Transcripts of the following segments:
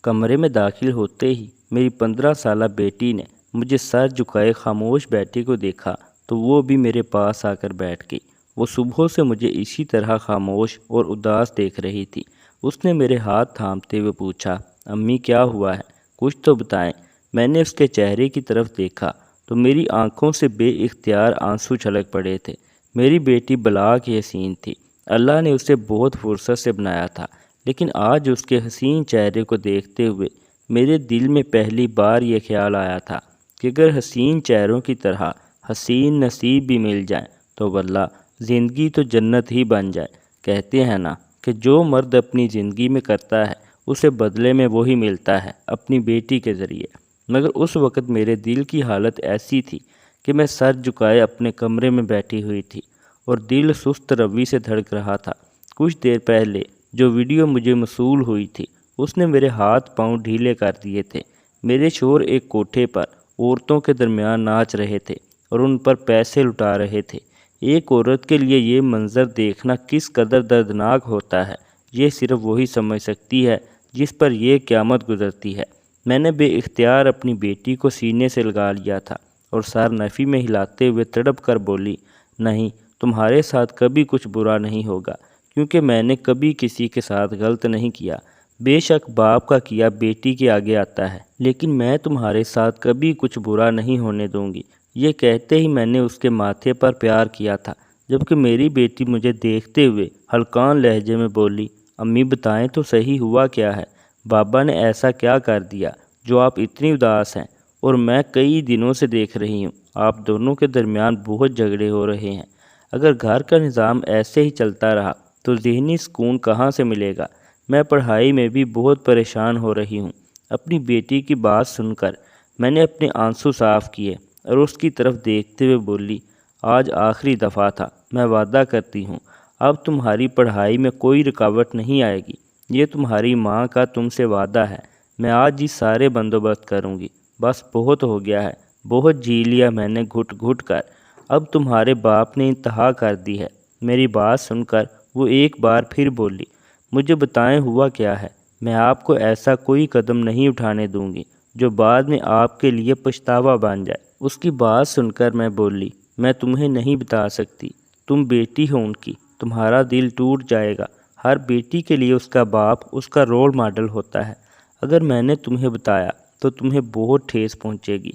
کمرے میں داخل ہوتے ہی میری 15 سالہ بیٹی نے مجھے سر جھکائے خاموش بیٹھے کو دیکھا تو وہ بھی میرے پاس آ کر بیٹھ گئی۔ وہ صبح سے مجھے اسی طرح خاموش اور اداس دیکھ رہی تھی۔ اس نے میرے ہاتھ تھامتے ہوئے پوچھا، امی کیا ہوا ہے؟ کچھ تو بتائیں۔ میں نے اس کے چہرے کی طرف دیکھا تو میری آنکھوں سے بے اختیار آنسو چھلک پڑے تھے۔ میری بیٹی بلا کی حسین تھی۔ اللہ نے اسے بہت فرصت سے بنایا تھا، لیکن آج اس کے حسین چہرے کو دیکھتے ہوئے میرے دل میں پہلی بار یہ خیال آیا تھا کہ اگر حسین چہروں کی طرح حسین نصیب بھی مل جائیں تو واللہ زندگی تو جنت ہی بن جائے۔ کہتے ہیں نا کہ جو مرد اپنی زندگی میں کرتا ہے اسے بدلے میں وہی ملتا ہے، اپنی بیٹی کے ذریعے۔ مگر اس وقت میرے دل کی حالت ایسی تھی کہ میں سر جھکائے اپنے کمرے میں بیٹھی ہوئی تھی اور دل سست روی سے دھڑک رہا تھا۔ کچھ دیر پہلے جو ویڈیو مجھے موصول ہوئی تھی اس نے میرے ہاتھ پاؤں ڈھیلے کر دیے تھے۔ میرے شوہر ایک کوٹھے پر عورتوں کے درمیان ناچ رہے تھے اور ان پر پیسے لٹا رہے تھے۔ ایک عورت کے لیے یہ منظر دیکھنا کس قدر دردناک ہوتا ہے یہ صرف وہی سمجھ سکتی ہے جس پر یہ قیامت گزرتی ہے۔ میں نے بے اختیار اپنی بیٹی کو سینے سے لگا لیا تھا اور سر نفی میں ہلاتے ہوئے تڑپ کر بولی، نہیں، تمہارے ساتھ کبھی کچھ برا نہیں ہوگا، کیونکہ میں نے کبھی کسی کے ساتھ غلط نہیں کیا۔ بے شک باپ کا کیا بیٹی کے آگے آتا ہے، لیکن میں تمہارے ساتھ کبھی کچھ برا نہیں ہونے دوں گی۔ یہ کہتے ہی میں نے اس کے ماتھے پر پیار کیا تھا، جبکہ میری بیٹی مجھے دیکھتے ہوئے ہلکان لہجے میں بولی، امی بتائیں تو صحیح ہوا کیا ہے؟ بابا نے ایسا کیا کر دیا جو آپ اتنی اداس ہیں؟ اور میں کئی دنوں سے دیکھ رہی ہوں آپ دونوں کے درمیان بہت جھگڑے ہو رہے ہیں۔ اگر گھر کا نظام ایسے ہی چلتا رہا تو ذہنی سکون کہاں سے ملے گا؟ میں پڑھائی میں بھی بہت پریشان ہو رہی ہوں۔ اپنی بیٹی کی بات سن کر میں نے اپنے آنسو صاف کیے اور اس کی طرف دیکھتے ہوئے بولی، آج آخری دفعہ تھا، میں وعدہ کرتی ہوں اب تمہاری پڑھائی میں کوئی رکاوٹ نہیں آئے گی۔ یہ تمہاری ماں کا تم سے وعدہ ہے۔ میں آج ہی سارے بندوبست کروں گی۔ بس بہت ہو گیا ہے، بہت جی لیا میں نے گھٹ گھٹ کر۔ اب تمہارے باپ نے انتہا کر دی ہے۔ میری بات سن کر وہ ایک بار پھر بولی، مجھے بتائیں ہوا کیا ہے؟ میں آپ کو ایسا کوئی قدم نہیں اٹھانے دوں گی جو بعد میں آپ کے لیے پچھتاوا بن جائے۔ اس کی بات سن کر میں بولی، میں تمہیں نہیں بتا سکتی، تم بیٹی ہو ان کی، تمہارا دل ٹوٹ جائے گا۔ ہر بیٹی کے لیے اس کا باپ اس کا رول ماڈل ہوتا ہے۔ اگر میں نے تمہیں بتایا تو تمہیں بہت ٹھیس پہنچے گی۔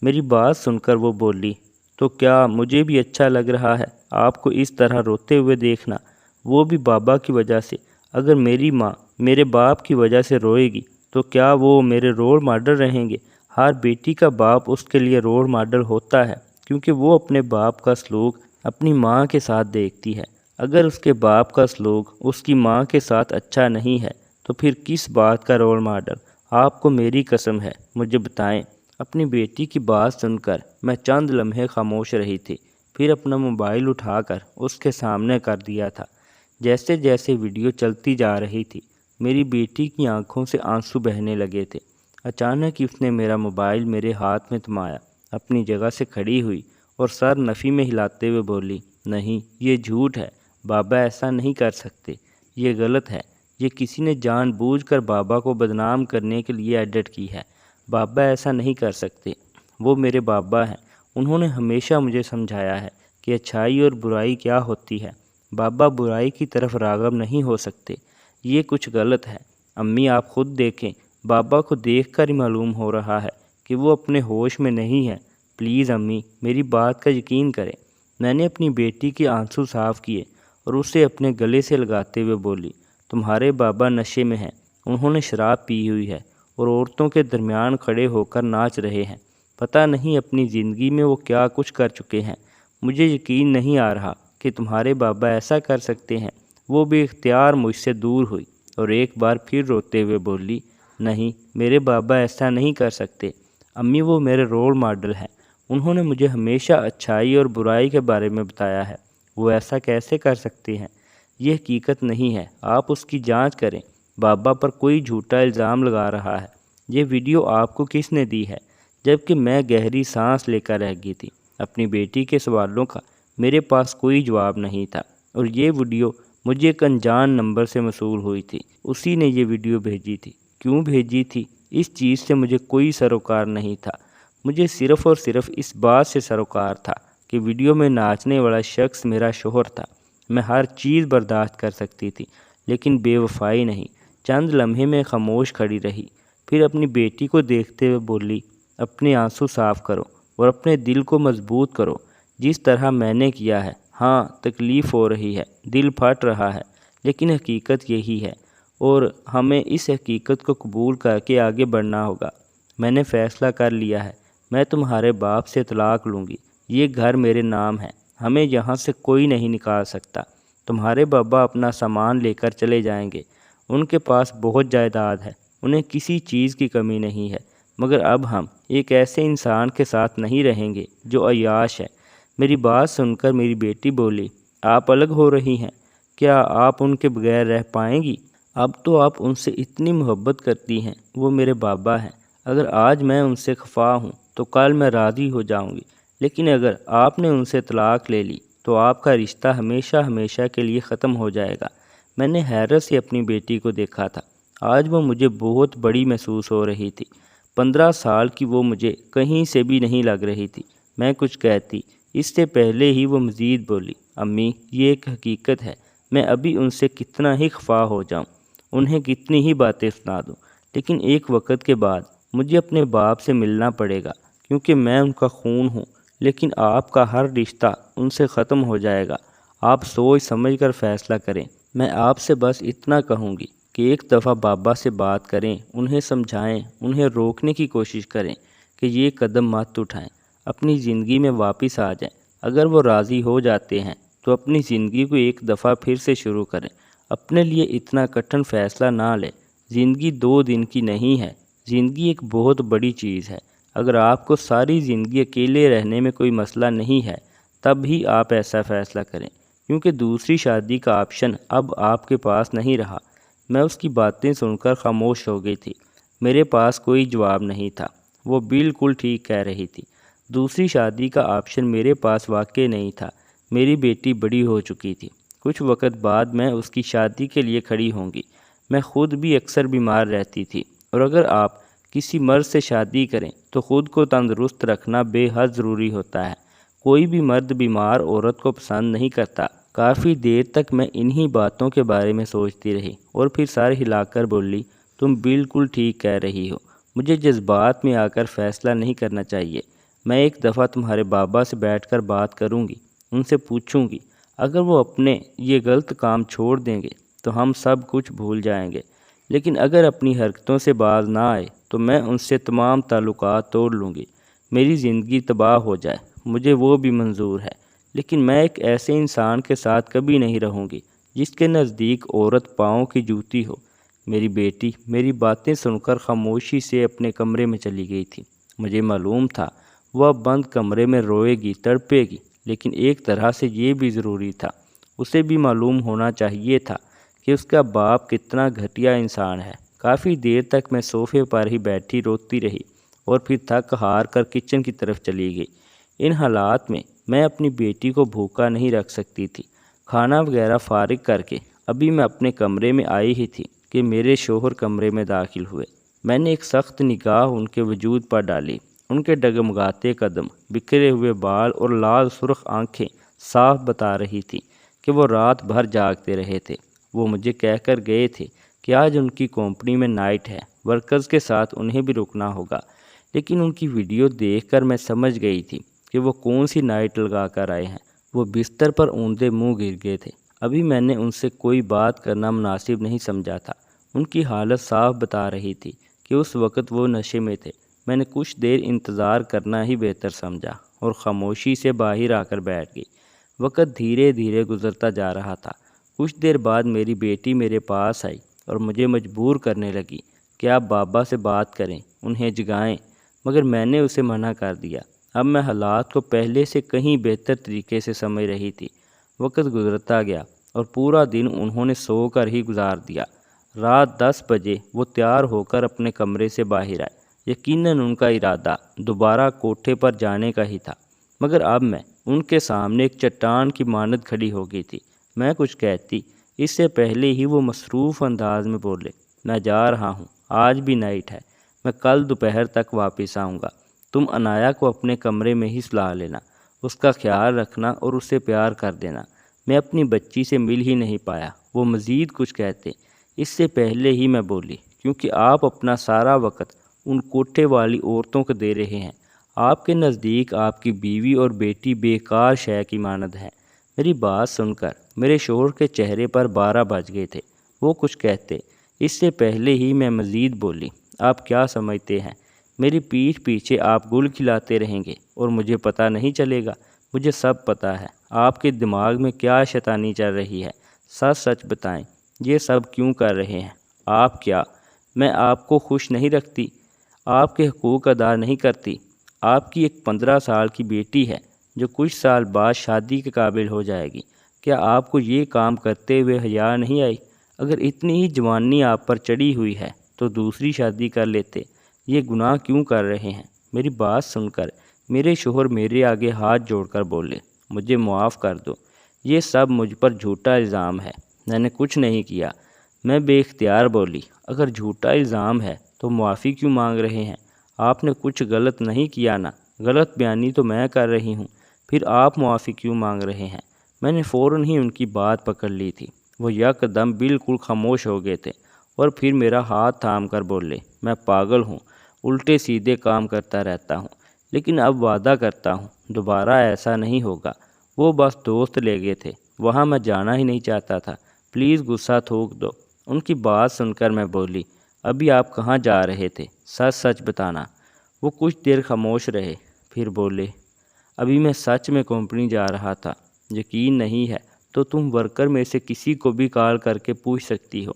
میری بات سن کر وہ بولی، تو کیا مجھے بھی اچھا لگ رہا ہے آپ کو اس طرح روتے ہوئے دیکھنا، وہ بھی بابا کی وجہ سے؟ اگر میری ماں میرے باپ کی وجہ سے روئے گی تو کیا وہ میرے رول ماڈل رہیں گے؟ ہر بیٹی کا باپ اس کے لیے رول ماڈل ہوتا ہے، کیونکہ وہ اپنے باپ کا سلوک اپنی ماں کے ساتھ دیکھتی ہے۔ اگر اس کے باپ کا سلوک اس کی ماں کے ساتھ اچھا نہیں ہے تو پھر کس بات کا رول ماڈل؟ آپ کو میری قسم ہے، مجھے بتائیں۔ اپنی بیٹی کی بات سن کر میں چند لمحے خاموش رہی تھی، پھر اپنا موبائل اٹھا کر اس کے سامنے کر دیا تھا۔ جیسے جیسے ویڈیو چلتی جا رہی تھی میری بیٹی کی آنکھوں سے آنسو بہنے لگے تھے۔ اچانک اس نے میرا موبائل میرے ہاتھ میں تھمایا، اپنی جگہ سے کھڑی ہوئی اور سر نفی میں ہلاتے ہوئے بولی، نہیں، یہ جھوٹ ہے، بابا ایسا نہیں کر سکتے، یہ غلط ہے، یہ کسی نے جان بوجھ کر بابا کو بدنام کرنے کے لیے ایڈٹ کی ہے۔ بابا ایسا نہیں کر سکتے، وہ میرے بابا ہیں، انہوں نے ہمیشہ مجھے سمجھایا ہے کہ اچھائی اور برائی کیا ہوتی ہے۔ بابا برائی کی طرف راغب نہیں ہو سکتے، یہ کچھ غلط ہے۔ امی آپ خود دیکھیں، بابا کو دیکھ کر ہی معلوم ہو رہا ہے کہ وہ اپنے ہوش میں نہیں ہے۔ پلیز امی میری بات کا یقین کریں۔ میں نے اپنی بیٹی کے آنسو صاف کیے اور اسے اپنے گلے سے لگاتے ہوئے بولی، تمہارے بابا نشے میں ہیں، انہوں نے شراب پی ہوئی ہے اور عورتوں کے درمیان کھڑے ہو کر ناچ رہے ہیں۔ پتہ نہیں اپنی زندگی میں وہ کیا کچھ کر چکے ہیں۔ مجھے یقین نہیں آ رہا کہ تمہارے بابا ایسا کر سکتے ہیں۔ وہ بے اختیار مجھ سے دور ہوئی اور ایک بار پھر روتے ہوئے بولی، نہیں، میرے بابا ایسا نہیں کر سکتے۔ امی وہ میرے رول ماڈل ہیں، انہوں نے مجھے ہمیشہ اچھائی اور برائی کے بارے میں بتایا ہے، وہ ایسا کیسے کر سکتے ہیں؟ یہ حقیقت نہیں ہے، آپ اس کی جانچ کریں۔ بابا پر کوئی جھوٹا الزام لگا رہا ہے۔ یہ ویڈیو آپ کو کس نے دی ہے؟ جبکہ میں گہری سانس لے کر رہ گئی تھی۔ اپنی بیٹی کے سوالوں کا میرے پاس کوئی جواب نہیں تھا اور یہ ویڈیو مجھے ایک انجان نمبر سے موصول ہوئی تھی، اسی نے یہ ویڈیو بھیجی تھی۔ کیوں بھیجی تھی، اس چیز سے مجھے کوئی سروکار نہیں تھا۔ مجھے صرف اور صرف اس بات سے سروکار تھا کہ ویڈیو میں ناچنے والا شخص میرا شوہر تھا۔ میں ہر چیز برداشت کر سکتی تھی، لیکن بے وفائی نہیں۔ چند لمحے میں خاموش کھڑی رہی، پھر اپنی بیٹی کو دیکھتے ہوئے بولی، اپنے آنسو صاف کرو اور اپنے دل کو مضبوط کرو، جس طرح میں نے کیا ہے۔ ہاں، تکلیف ہو رہی ہے، دل پھٹ رہا ہے، لیکن حقیقت یہی ہے اور ہمیں اس حقیقت کو قبول کر کے آگے بڑھنا ہوگا۔ میں نے فیصلہ کر لیا ہے، میں تمہارے باپ سے طلاق لوں گی۔ یہ گھر میرے نام ہے، ہمیں یہاں سے کوئی نہیں نکال سکتا۔ تمہارے بابا اپنا سامان لے کر چلے جائیں گے، ان کے پاس بہت جائیداد ہے، انہیں کسی چیز کی کمی نہیں ہے، مگر اب ہم ایک ایسے انسان کے ساتھ نہیں رہیں گے جو عیاش ہے۔ میری بات سن کر میری بیٹی بولی، آپ الگ ہو رہی ہیں، کیا آپ ان کے بغیر رہ پائیں گی؟ اب تو آپ ان سے اتنی محبت کرتی ہیں، وہ میرے بابا ہیں۔ اگر آج میں ان سے خفا ہوں تو کل میں راضی ہو جاؤں گی، لیکن اگر آپ نے ان سے طلاق لے لی تو آپ کا رشتہ ہمیشہ ہمیشہ کے لیے ختم ہو جائے گا۔ میں نے حیرت سے اپنی بیٹی کو دیکھا تھا، آج وہ مجھے بہت بڑی محسوس ہو رہی تھی۔ 15 سال کی وہ مجھے کہیں سے بھی نہیں لگ رہی تھی۔ میں کچھ کہتی، اس سے پہلے ہی وہ مزید بولی، امی یہ ایک حقیقت ہے، میں ابھی ان سے کتنا ہی خفا ہو جاؤں، انہیں کتنی ہی باتیں سنا دوں، لیکن ایک وقت کے بعد مجھے اپنے باپ سے ملنا پڑے گا، کیونکہ میں ان کا خون ہوں۔ لیکن آپ کا ہر رشتہ ان سے ختم ہو جائے گا، آپ سوچ سمجھ کر فیصلہ کریں۔ میں آپ سے بس اتنا کہوں گی کہ ایک دفعہ بابا سے بات کریں، انہیں سمجھائیں، انہیں روکنے کی کوشش کریں کہ یہ قدم مت اٹھائیں، اپنی زندگی میں واپس آ جائیں۔ اگر وہ راضی ہو جاتے ہیں تو اپنی زندگی کو ایک دفعہ پھر سے شروع کریں۔ اپنے لیے اتنا کٹھن فیصلہ نہ لیں، زندگی 2 دن کی نہیں ہے، زندگی ایک بہت بڑی چیز ہے۔ اگر آپ کو ساری زندگی اکیلے رہنے میں کوئی مسئلہ نہیں ہے، تب ہی آپ ایسا فیصلہ کریں، کیونکہ دوسری شادی کا آپشن اب آپ کے پاس نہیں رہا۔ میں اس کی باتیں سن کر خاموش ہو گئی تھی، میرے پاس کوئی جواب نہیں تھا۔ وہ بالکل ٹھیک کہہ رہی تھی، دوسری شادی کا آپشن میرے پاس واقع نہیں تھا۔ میری بیٹی بڑی ہو چکی تھی، کچھ وقت بعد میں اس کی شادی کے لیے کھڑی ہوں گی۔ میں خود بھی اکثر بیمار رہتی تھی، اور اگر آپ کسی مرد سے شادی کریں تو خود کو تندرست رکھنا بے حد ضروری ہوتا ہے۔ کوئی بھی مرد بیمار عورت کو پسند نہیں کرتا۔ کافی دیر تک میں انہی باتوں کے بارے میں سوچتی رہی اور پھر سر ہلا کر بولی، تم بالکل ٹھیک کہہ رہی ہو، مجھے جذبات میں آ کر فیصلہ نہیں کرنا چاہیے۔ میں ایک دفعہ تمہارے بابا سے بیٹھ کر بات کروں گی، ان سے پوچھوں گی، اگر وہ اپنے یہ غلط کام چھوڑ دیں گے تو ہم سب کچھ بھول جائیں گے، لیکن اگر اپنی حرکتوں سے باز نہ آئے تو میں ان سے تمام تعلقات توڑ لوں گی۔ میری زندگی تباہ ہو جائے مجھے وہ بھی منظور ہے، لیکن میں ایک ایسے انسان کے ساتھ کبھی نہیں رہوں گی جس کے نزدیک عورت پاؤں کی جوتی ہو۔ میری بیٹی میری باتیں سن کر خاموشی سے اپنے کمرے میں چلی گئی تھی۔ مجھے معلوم تھا وہ اب بند کمرے میں روئے گی، تڑپے گی، لیکن ایک طرح سے یہ بھی ضروری تھا، اسے بھی معلوم ہونا چاہیے تھا کہ اس کا باپ کتنا گھٹیا انسان ہے۔ کافی دیر تک میں صوفے پر ہی بیٹھی روتی رہی اور پھر تھک ہار کر کچن کی طرف چلی گئی۔ ان حالات میں اپنی بیٹی کو بھوکا نہیں رکھ سکتی تھی۔ کھانا وغیرہ فارغ کر کے ابھی میں اپنے کمرے میں آئی ہی تھی کہ میرے شوہر کمرے میں داخل ہوئے۔ میں نے ایک سخت نگاہ ان کے وجود پر ڈالی۔ ان کے ڈگمگاتے قدم، بکھرے ہوئے بال اور لال سرخ آنکھیں صاف بتا رہی تھی کہ وہ رات بھر جاگتے رہے تھے۔ وہ مجھے کہہ کر گئے تھے کہ آج ان کی کمپنی میں نائٹ ہے، ورکرز کے ساتھ انہیں بھی رکنا ہوگا، لیکن ان کی ویڈیو دیکھ کر میں سمجھ گئی تھی کہ وہ کون سی نائٹ لگا کر آئے ہیں۔ وہ بستر پر اوندے منہ گر گئے تھے۔ ابھی میں نے ان سے کوئی بات کرنا مناسب نہیں سمجھا تھا۔ ان کی حالت صاف بتا رہی تھی کہ اس وقت وہ نشے میں تھے۔ میں نے کچھ دیر انتظار کرنا ہی بہتر سمجھا اور خاموشی سے باہر آ کر بیٹھ گئی۔ وقت دھیرے دھیرے گزرتا جا رہا تھا۔ کچھ دیر بعد میری بیٹی میرے پاس آئی اور مجھے مجبور کرنے لگی کہ آپ بابا سے بات کریں، انہیں جگائیں، مگر میں نے اسے منع کر دیا۔ اب میں حالات کو پہلے سے کہیں بہتر طریقے سے سمجھ رہی تھی۔ وقت گزرتا گیا اور پورا دن انہوں نے سو کر ہی گزار دیا۔ رات 10 بجے وہ تیار ہو کر اپنے کمرے سے باہر آئے۔ یقیناً ان کا ارادہ دوبارہ کوٹھے پر جانے کا ہی تھا، مگر اب میں ان کے سامنے ایک چٹان کی مانند کھڑی ہو گئی تھی۔ میں کچھ کہتی، اس سے پہلے ہی وہ مصروف انداز میں بولے، میں جا رہا ہوں، آج بھی نائٹ ہے، میں کل دوپہر تک واپس آؤں گا۔ تم عنایا کو اپنے کمرے میں ہی سلا لینا، اس کا خیال رکھنا اور اسے پیار کر دینا۔ میں اپنی بچی سے مل ہی نہیں پایا۔ وہ مزید کچھ کہتے اس سے پہلے ہی میں بولی، کیونکہ آپ اپنا سارا وقت ان کوٹھے والی عورتوں کو دے رہے ہیں۔ آپ کے نزدیک آپ کی بیوی اور بیٹی بیکار شے کی مانند ہے۔ میری بات سن کر میرے شوہر کے چہرے پر 12 بج گئے تھے۔ وہ کچھ کہتے اس سے پہلے ہی میں مزید بولی، آپ کیا سمجھتے ہیں میری پیٹھ پیچھے آپ گل کھلاتے رہیں گے اور مجھے پتہ نہیں چلے گا؟ مجھے سب پتہ ہے آپ کے دماغ میں کیا شیطانی چل رہی ہے۔ سچ سچ بتائیں، یہ سب کیوں کر رہے ہیں آپ؟ کیا میں آپ کو خوش نہیں رکھتی؟ آپ کے حقوق ادا نہیں کرتی؟ آپ کی ایک 15 سال کی بیٹی ہے جو کچھ سال بعد شادی کے قابل ہو جائے گی۔ کیا آپ کو یہ کام کرتے ہوئے حیا نہیں آئی؟ اگر اتنی ہی جوانی آپ پر چڑھی ہوئی ہے تو دوسری شادی کر لیتے۔ یہ گناہ کیوں کر رہے ہیں؟ میری بات سن کر میرے شوہر میرے آگے ہاتھ جوڑ کر بولے، مجھے معاف کر دو، یہ سب مجھ پر جھوٹا الزام ہے، میں نے کچھ نہیں کیا۔ میں بے اختیار بولی، اگر جھوٹا الزام ہے تو معافی کیوں مانگ رہے ہیں؟ آپ نے کچھ غلط نہیں کیا نا؟ غلط بیانی تو میں کر رہی ہوں، پھر آپ معافی کیوں مانگ رہے ہیں؟ میں نے فوراً ہی ان کی بات پکڑ لی تھی۔ وہ یک دم بالکل خاموش ہو گئے تھے اور پھر میرا ہاتھ تھام کر بولے، میں پاگل ہوں، الٹے سیدھے کام کرتا رہتا ہوں، لیکن اب وعدہ کرتا ہوں دوبارہ ایسا نہیں ہوگا۔ وہ بس دوست لے گئے تھے، وہاں میں جانا ہی نہیں چاہتا تھا، پلیز غصہ تھوک دو۔ ان کی بات سن کر میں بولی، ابھی آپ کہاں جا رہے تھے؟ سچ سچ بتانا۔ وہ کچھ دیر خاموش رہے، پھر بولے، ابھی میں سچ میں کمپنی جا رہا تھا۔ یقین نہیں ہے تو تم ورکر میں سے کسی کو بھی کال کر کے پوچھ سکتی ہو۔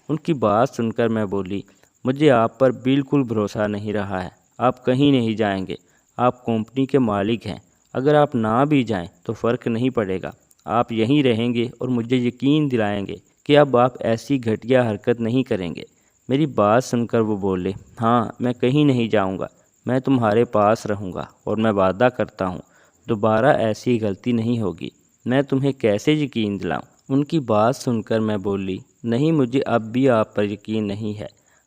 ان کی بات سن کر میں بولی، مجھے آپ پر بالکل بھروسہ نہیں رہا ہے، آپ کہیں نہیں جائیں گے، آپ کمپنی کے مالک ہیں، اگر آپ نہ بھی جائیں تو فرق نہیں پڑے گا، آپ یہیں رہیں گے اور مجھے یقین دلائیں گے کہ اب آپ ایسی گھٹیا حرکت نہیں کریں گے۔ میری بات سن کر وہ بولے، ہاں میں کہیں نہیں جاؤں گا، میں تمہارے پاس رہوں گا اور میں وعدہ کرتا ہوں دوبارہ ایسی غلطی نہیں ہوگی۔ میں تمہیں کیسے یقین دلاؤں؟ ان کی بات سن کر میں بولی، نہیں مجھے اب بھی آپ پر یقین نہیں ہے،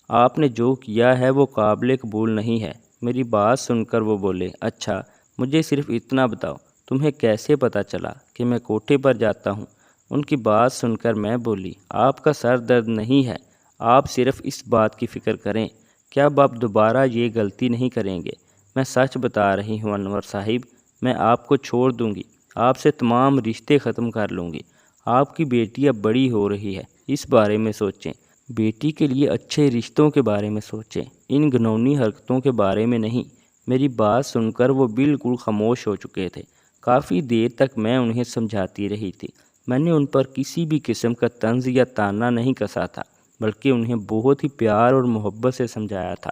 آپ نے جو کیا ہے وہ قابل قبول نہیں ہے۔ میری بات سن کر وہ بولے، اچھا مجھے صرف اتنا بتاؤ، تمہیں کیسے پتہ چلا کہ میں کوٹھے پر جاتا ہوں؟ ان کی بات سن کر میں بولی، آپ کا سر درد نہیں ہے، آپ صرف اس بات کی فکر کریں کہ اب آپ دوبارہ یہ غلطی نہیں کریں گے۔ میں سچ بتا رہی ہوں انور صاحب، میں آپ کو چھوڑ دوں گی، آپ سے تمام رشتے ختم کر لوں گی۔ آپ کی بیٹی اب بڑی ہو رہی ہے، اس بارے میں سوچیں، بیٹی کے لیے اچھے رشتوں کے بارے میں سوچیں، ان گھنونی حرکتوں کے بارے میں نہیں۔ میری بات سن کر وہ بالکل خاموش ہو چکے تھے۔ کافی دیر تک میں انہیں سمجھاتی رہی تھی۔ میں نے ان پر کسی بھی قسم کا طنز یا طعنہ نہیں کسا تھا، بلکہ انہیں بہت ہی پیار اور محبت سے سمجھایا تھا۔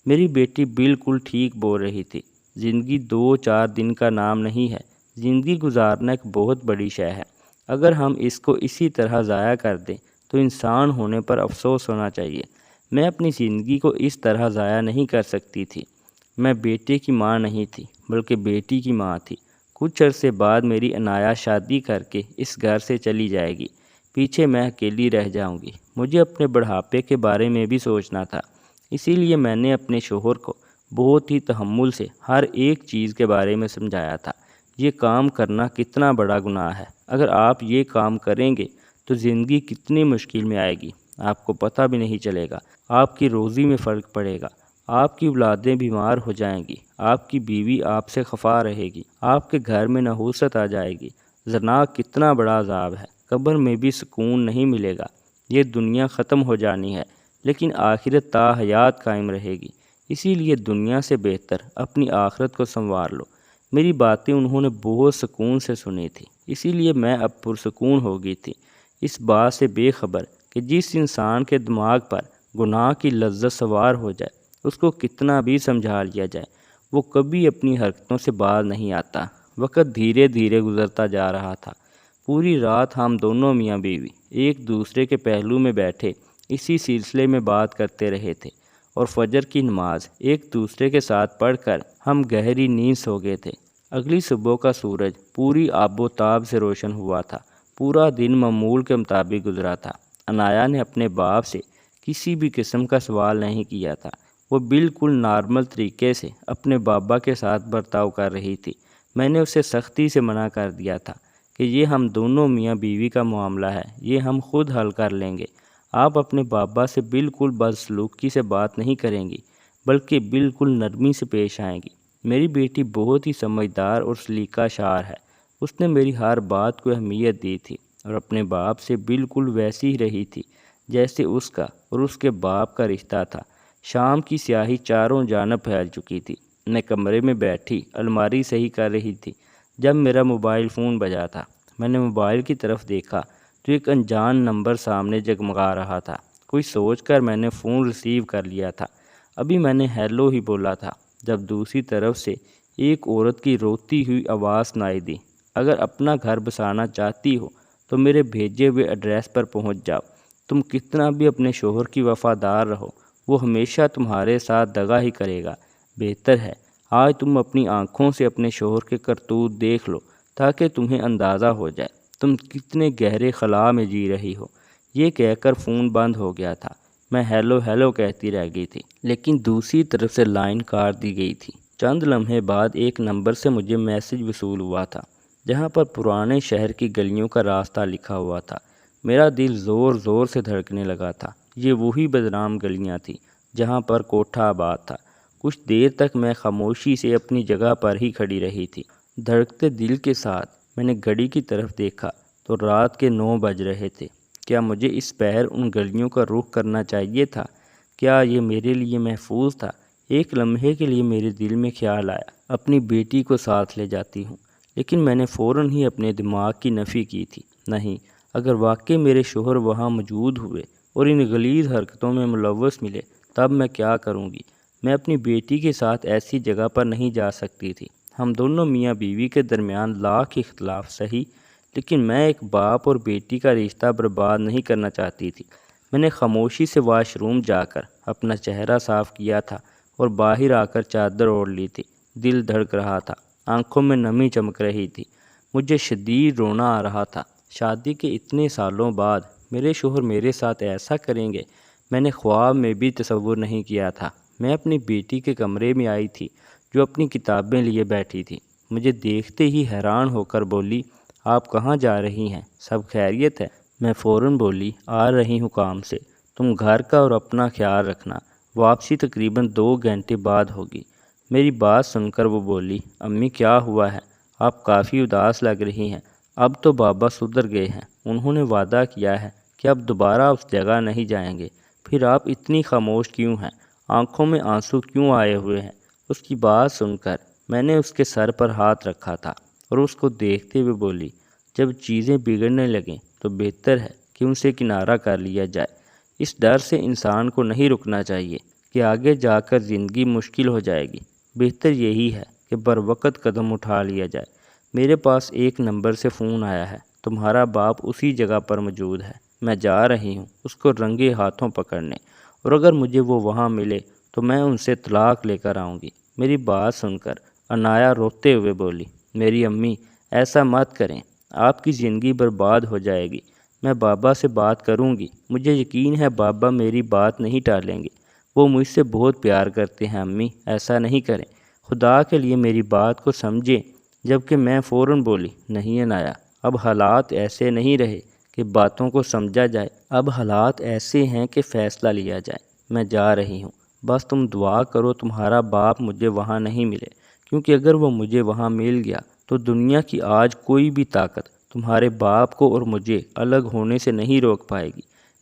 میری بیٹی بالکل ٹھیک بول رہی تھی، زندگی 2-4 دن کا نام نہیں ہے، زندگی گزارنا ایک بہت بڑی شے ہے۔ اگر ہم اس کو اسی طرح ضائع کر دیں تو انسان ہونے پر افسوس ہونا چاہیے۔ میں اپنی زندگی کو اس طرح ضائع نہیں کر سکتی تھی۔ میں بیٹے کی ماں نہیں تھی بلکہ بیٹی کی ماں تھی۔ کچھ عرصے بعد میری عنایا شادی کر کے اس گھر سے چلی جائے گی، پیچھے میں اکیلی رہ جاؤں گی۔ مجھے اپنے بڑھاپے کے بارے میں بھی سوچنا تھا، اسی لیے میں نے اپنے شوہر کو بہت ہی تحمل سے ہر ایک چیز کے بارے میں سمجھایا تھا۔ یہ کام کرنا کتنا بڑا گناہ ہے، اگر آپ یہ کام کریں گے تو زندگی کتنی مشکل میں آئے گی، آپ کو پتہ بھی نہیں چلے گا، آپ کی روزی میں فرق پڑے گا، آپ کی اولادیں بیمار ہو جائیں گی، آپ کی بیوی آپ سے خفا رہے گی، آپ کے گھر میں نحوست آ جائے گی۔ زنا کتنا بڑا عذاب ہے، قبر میں بھی سکون نہیں ملے گا۔ یہ دنیا ختم ہو جانی ہے لیکن آخرت تا حیات قائم رہے گی، اسی لیے دنیا سے بہتر اپنی آخرت کو سنوار لو۔ میری باتیں انہوں نے بہت سکون سے سنی تھی، اسی لیے میں اب پرسکون ہو گئی تھی، اس بات سے بے خبر کہ جس انسان کے دماغ پر گناہ کی لذت سوار ہو جائے، اس کو کتنا بھی سمجھا لیا جائے، وہ کبھی اپنی حرکتوں سے باز نہیں آتا۔ وقت دھیرے دھیرے گزرتا جا رہا تھا۔ پوری رات ہم دونوں میاں بیوی ایک دوسرے کے پہلو میں بیٹھے اسی سلسلے میں بات کرتے رہے تھے، اور فجر کی نماز ایک دوسرے کے ساتھ پڑھ کر ہم گہری نیند سو گئے تھے۔ اگلی صبح کا سورج پوری آب و تاب سے روشن ہوا تھا۔ پورا دن معمول کے مطابق گزرا تھا۔ عنایا نے اپنے باپ سے کسی بھی قسم کا سوال نہیں کیا تھا۔ وہ بالکل نارمل طریقے سے اپنے بابا کے ساتھ برتاؤ کر رہی تھی۔ میں نے اسے سختی سے منع کر دیا تھا کہ یہ ہم دونوں میاں بیوی کا معاملہ ہے، یہ ہم خود حل کر لیں گے۔ آپ اپنے بابا سے بالکل بدسلوکی سے بات نہیں کریں گی، بلکہ بالکل نرمی سے پیش آئیں گی۔ میری بیٹی بہت ہی سمجھدار اور سلیقہ شعر ہے۔ اس نے میری ہر بات کو اہمیت دی تھی اور اپنے باپ سے بالکل ویسی ہی رہی تھی جیسے اس کا اور اس کے باپ کا رشتہ تھا۔ شام کی سیاہی چاروں جانب پھیل چکی تھی۔ میں کمرے میں بیٹھی الماری صحیح کر رہی تھی جب میرا موبائل فون بجا تھا۔ میں نے موبائل کی طرف دیکھا تو ایک انجان نمبر سامنے جگمگا رہا تھا۔ کوئی سوچ کر میں نے فون ریسیو کر لیا تھا۔ ابھی میں نے ہیلو ہی بولا تھا جب دوسری طرف سے ایک عورت کی روتی ہوئی آواز سنائی دی۔ اگر اپنا گھر بسانا چاہتی ہو تو میرے بھیجے ہوئے ایڈریس پر پہنچ جاؤ۔ تم کتنا بھی اپنے شوہر کی وفادار رہو، وہ ہمیشہ تمہارے ساتھ دغا ہی کرے گا۔ بہتر ہے آج تم اپنی آنکھوں سے اپنے شوہر کے کرتوت دیکھ لو تاکہ تمہیں اندازہ ہو جائے تم کتنے گہرے خلا میں جی رہی ہو۔ یہ کہہ کر فون بند ہو گیا تھا۔ میں ہیلو ہیلو کہتی رہ گئی تھی، لیکن دوسری طرف سے لائن کاٹ دی گئی تھی۔ چند لمحے بعد ایک نمبر سے مجھے میسج وصول ہوا تھا جہاں پر پرانے شہر کی گلیوں کا راستہ لکھا ہوا تھا۔ میرا دل زور زور سے دھڑکنے لگا تھا۔ یہ وہی بدنام گلیاں تھیں جہاں پر کوٹھہ آباد تھا۔ کچھ دیر تک میں خاموشی سے اپنی جگہ پر ہی کھڑی رہی تھی۔ دھڑکتے دل کے ساتھ میں نے گھڑی کی طرف دیکھا تو رات کے 9 بج رہے تھے۔ کیا مجھے اس پہر ان گلیوں کا رخ کرنا چاہیے تھا؟ کیا یہ میرے لیے محفوظ تھا؟ ایک لمحے کے لیے میرے دل میں خیال آیا اپنی بیٹی کو ساتھ لے جاتی ہوں، لیکن میں نے فوراً ہی اپنے دماغ کی نفی کی تھی۔ نہیں، اگر واقعی میرے شوہر وہاں موجود ہوئے اور ان غلیظ حرکتوں میں ملوث ملے تب میں کیا کروں گی؟ میں اپنی بیٹی کے ساتھ ایسی جگہ پر نہیں جا سکتی تھی۔ ہم دونوں میاں بیوی کے درمیان لاکھ اختلاف سہی، لیکن میں ایک باپ اور بیٹی کا رشتہ برباد نہیں کرنا چاہتی تھی۔ میں نے خاموشی سے واش روم جا کر اپنا چہرہ صاف کیا تھا اور باہر آ کر چادر اوڑھ لی تھی۔ دل دھڑک رہا تھا، آنکھوں میں نمی چمک رہی تھی، مجھے شدید رونا آ رہا تھا۔ شادی کے اتنے سالوں بعد میرے شوہر میرے ساتھ ایسا کریں گے، میں نے خواب میں بھی تصور نہیں کیا تھا۔ میں اپنی بیٹی کے کمرے میں آئی تھی جو اپنی کتابیں لیے بیٹھی تھی۔ مجھے دیکھتے ہی حیران ہو کر بولی، آپ کہاں جا رہی ہیں؟ سب خیریت ہے؟ میں فوراً بولی، آ رہی ہوں کام سے، تم گھر کا اور اپنا خیال رکھنا، واپسی تقریباً 2 گھنٹے بعد ہوگی۔ میری بات سن کر وہ بولی، امی کیا ہوا ہے؟ آپ کافی اداس لگ رہی ہیں۔ اب تو بابا سدھر گئے ہیں، انہوں نے وعدہ کیا ہے کہ اب دوبارہ اس جگہ نہیں جائیں گے۔ پھر آپ اتنی خاموش کیوں ہیں؟ آنکھوں میں آنسو کیوں آئے ہوئے ہیں؟ اس کی بات سن کر میں نے اس کے سر پر ہاتھ رکھا تھا اور اس کو دیکھتے ہوئے بولی، جب چیزیں بگڑنے لگیں تو بہتر ہے کہ ان سے کنارہ کر لیا جائے۔ اس ڈر سے انسان کو نہیں رکنا چاہیے کہ آگے جا کر زندگی مشکل ہو جائے گی۔ بہتر یہی ہے کہ بروقت قدم اٹھا لیا جائے۔ میرے پاس ایک نمبر سے فون آیا ہے، تمہارا باپ اسی جگہ پر موجود ہے۔ میں جا رہی ہوں اس کو رنگے ہاتھوں پکڑنے، اور اگر مجھے وہ وہاں ملے تو میں ان سے طلاق لے کر آؤں گی۔ میری بات سن کر عنایا روتے ہوئے بولی، میری امی ایسا مت کریں، آپ کی زندگی برباد ہو جائے گی۔ میں بابا سے بات کروں گی، مجھے یقین ہے بابا میری بات نہیں ٹالیں گے، وہ مجھ سے بہت پیار کرتے ہیں۔ امی ایسا نہیں کریں، خدا کے لیے میری بات کو سمجھیں۔ جبکہ میں فوراً بولی، نہیں عنایا، اب حالات ایسے نہیں رہے کہ باتوں کو سمجھا جائے، اب حالات ایسے ہیں کہ فیصلہ لیا جائے۔ میں جا رہی ہوں، بس تم دعا کرو تمہارا باپ مجھے وہاں نہیں ملے، کیونکہ اگر وہ مجھے وہاں مل گیا تو دنیا کی آج کوئی بھی طاقت تمہارے باپ کو اور مجھے الگ ہونے سے نہیں روک پائے گی۔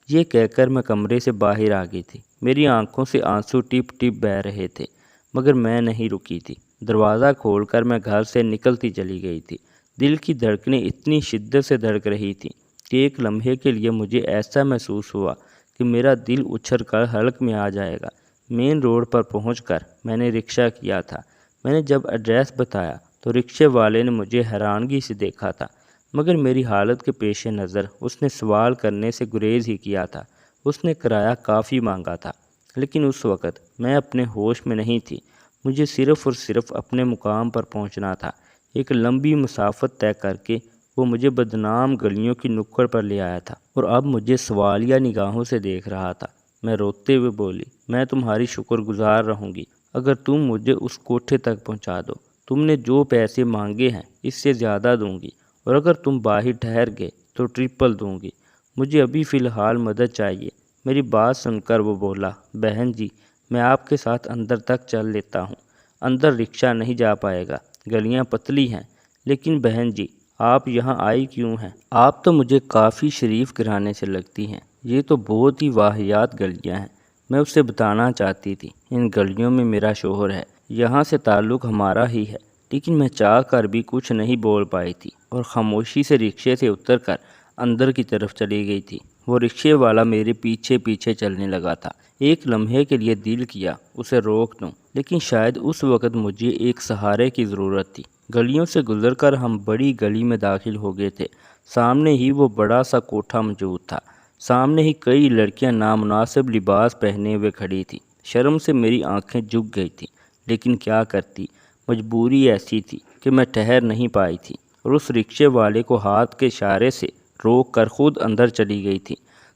یہ کہہ کر میں کمرے سے باہر آ گئی تھی۔ میری آنکھوں سے آنسو ٹپ ٹپ بہہ رہے تھے، مگر میں نہیں رکی تھی۔ دروازہ کھول کر میں گھر سے نکلتی چلی گئی تھی۔ دل کی دھڑکنیں اتنی شدت سے دھڑک رہی تھیں کہ ایک لمحے کے لیے مجھے ایسا محسوس ہوا کہ میرا دل اچھل کر حلق میں آ جائے گا۔ مین روڈ پر پہنچ کر میں نے رکشہ کیا تھا۔ میں نے جب ایڈریس بتایا تو رکشے والے نے مجھے حیرانگی سے دیکھا تھا، مگر میری حالت کے پیش نظر اس نے سوال کرنے سے گریز ہی کیا تھا۔ اس نے کرایہ کافی مانگا تھا، لیکن اس وقت میں اپنے ہوش میں نہیں تھی۔ مجھے صرف اور صرف اپنے مقام پر پہنچنا تھا۔ ایک لمبی مسافت طے کر کے وہ مجھے بدنام گلیوں کی نکڑ پر لے آیا تھا اور اب مجھے سوالیہ نگاہوں سے دیکھ رہا تھا۔ میں روتے ہوئے بولی، میں تمہاری شکر گزار رہوں گی اگر تم مجھے اس کوٹھے تک پہنچا دو۔ تم نے جو پیسے مانگے ہیں اس سے زیادہ دوں گی، اور اگر تم باہر ٹھہر گئے تو ٹرپل دوں گی۔ مجھے ابھی فی الحال مدد چاہیے۔ میری بات سن کر وہ بولا، بہن جی میں آپ کے ساتھ اندر تک چل لیتا ہوں۔ اندر رکشہ نہیں جا پائے گا، گلیاں پتلی ہیں۔ لیکن بہن جی آپ یہاں آئی کیوں ہیں؟ آپ تو مجھے کافی شریف گھرانے سے لگتی ہیں۔ یہ تو بہت ہی واہیات گلیاں ہیں۔ میں اسے بتانا چاہتی تھی ان گلیوں میں میرا شوہر ہے، یہاں سے تعلق ہمارا ہی ہے، لیکن میں چاہ کر بھی کچھ نہیں بول پائی تھی اور خاموشی سے رکشے سے اتر کر اندر کی طرف چلی گئی تھی۔ وہ رکشے والا میرے پیچھے پیچھے چلنے لگا تھا۔ ایک لمحے کے لیے دل کیا اسے روک دوں، لیکن شاید اس وقت مجھے ایک سہارے کی ضرورت تھی۔ گلیوں سے گزر کر ہم بڑی گلی میں داخل ہو گئے تھے۔ سامنے ہی وہ بڑا سا کوٹھا موجود تھا۔ سامنے ہی کئی لڑکیاں نامناسب لباس پہنے ہوئے کھڑی تھیں۔ شرم سے میری آنکھیں جھک گئی تھیں، لیکن کیا کرتی، مجبوری ایسی تھی کہ میں ٹھہر نہیں پائی تھی اور اس رکشے والے کو ہاتھ کے اشارے سے روک کر خود اندر چلی گئی تھی۔